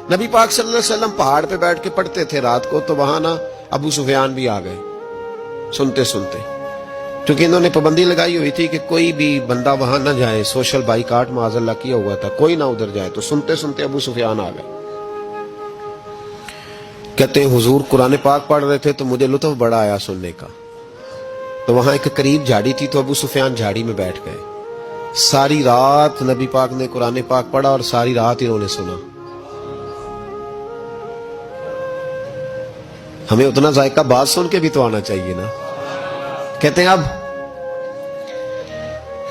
نبی پاک صلی اللہ علیہ وسلم پہاڑ پہ بیٹھ کے پڑھتے تھے رات کو، تو وہاں نا ابو سفیان بھی آ گئے سنتے سنتے، کیونکہ انہوں نے پابندی لگائی ہوئی تھی کہ کوئی بھی بندہ وہاں نہ جائے، سوشل بائیکاٹ معاذ اللہ کیا ہوا تھا، کوئی نہ ادھر جائے، تو سنتے سنتے ابو سفیان آ گئے۔ کہتے ہیں حضور قرآن پاک پڑھ رہے تھے تو مجھے لطف بڑا آیا سننے کا، تو وہاں ایک قریب جھاڑی تھی، تو ابو سفیان جھاڑی میں بیٹھ گئے۔ ساری رات نبی پاک نے قرآن پاک پڑھا اور ساری رات انہوں نے سنا۔ ہمیں اتنا ذائقہ بات سن کے بھی تو آنا چاہیے نا۔ کہتے ہیں اب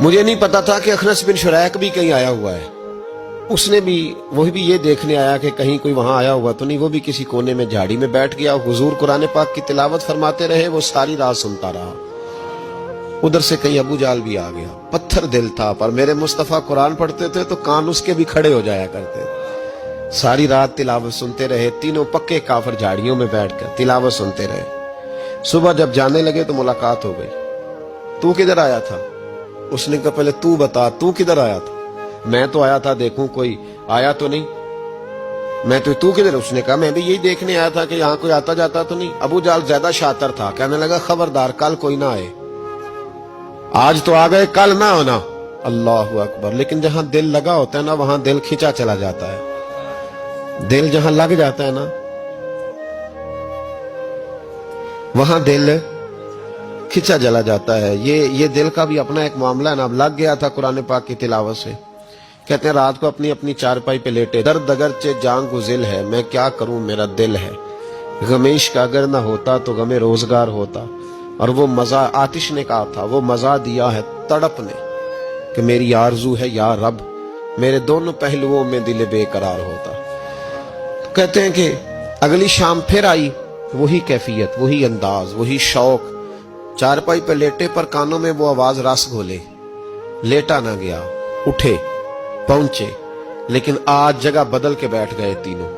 مجھے نہیں پتا تھا کہ اخنس بن شریک بھی کہیں آیا ہوا ہے، اس نے بھی وہی بھی یہ دیکھنے آیا کہ کہیں کوئی وہاں آیا ہوا تو نہیں، وہ بھی کسی کونے میں جھاڑی میں بیٹھ گیا۔ حضور قرآن پاک کی تلاوت فرماتے رہے، وہ ساری رات سنتا رہا۔ ادھر سے کہیں ابو جال بھی آ گیا، پتھر دل تھا، پر میرے مصطفیٰ قرآن پڑھتے تھے تو کان اس کے بھی کھڑے ہو جایا کرتے تھے۔ ساری رات تلاوت سنتے رہے، تینوں پکے کافر جھاڑیوں میں بیٹھ کر تلاوت سنتے رہے۔ صبح جب جانے لگے تو ملاقات ہو گئی۔ تو کدھر آیا تھا؟ اس نے کہا پہلے تو بتا، تو کدھر آیا تھا؟ میں تو آیا تھا دیکھوں کوئی آیا تو نہیں۔ میں تو کدھر؟ اس نے کہا میں بھی یہی دیکھنے آیا تھا کہ یہاں کوئی آتا جاتا تو نہیں۔ ابو جال زیادہ شاطر تھا، کہنے لگا خبردار کل کوئی نہ آئے، آج تو آ گئے کل نہ ہونا۔ اللہ اکبر۔ لیکن جہاں دل لگا ہوتا ہے نا وہاں دل کھینچا چلا جاتا ہے۔ دل جہاں لگ جاتا ہے نا وہاں دل کھینچا چلا جاتا ہے۔ یہ دل کا بھی اپنا ایک معاملہ ہے نا۔ اب لگ گیا تھا قرآن پاک کی تلاوت سے۔ کہتے ہیں رات کو اپنی اپنی چارپائی پہ لیٹے، درد اگرچہ جان کو ذل ہے، میں کیا کروں میرا دل ہے، غمیش کا اگر نہ ہوتا تو غم روزگار ہوتا۔ اور وہ مزہ آتش نے کہا تھا، وہ مزہ دیا ہے تڑپ نے کہ میری آرزو ہے یا رب میرے دونوں پہلوؤں میں دل بے قرار ہوتا۔ کہتے ہیں کہ اگلی شام پھر آئی، وہی کیفیت، وہی انداز، وہی شوق۔ چارپائی پہ لیٹے پر کانوں میں وہ آواز رس گھولے، لیٹا نہ گیا، اٹھے پہنچے، لیکن آج جگہ بدل کے بیٹھ گئے تینوں۔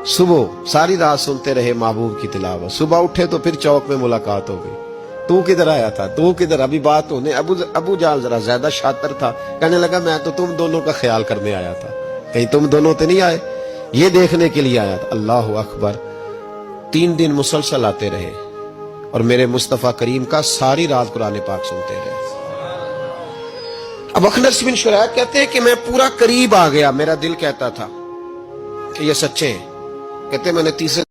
صبح ساری رات سنتے رہے محبوب کی تلاوت، صبح اٹھے تو پھر چوک میں ملاقات ہو گئی۔ تو کدھر آیا تھا؟ تو کدھر؟ ابھی بات ہونے۔ ابو جال ذرا زیادہ شاطر تھا، کہنے لگا میں تو تم دونوں کا خیال کرنے آیا تھا، کہیں تم دونوں تو نہیں آئے، یہ دیکھنے کے لیے آیا تھا۔ اللہ اکبر۔ 3 دن مسلسل آتے رہے اور میرے مصطفیٰ کریم کا ساری رات قرآن پاک سنتے رہے۔ اب اخنس بن شریک کہتے ہیں کہ میں پورا قریب آ گیا، میرا دل کہتا تھا کہ یہ سچے ہیں۔ کہتے ہیں میں نے تیسرے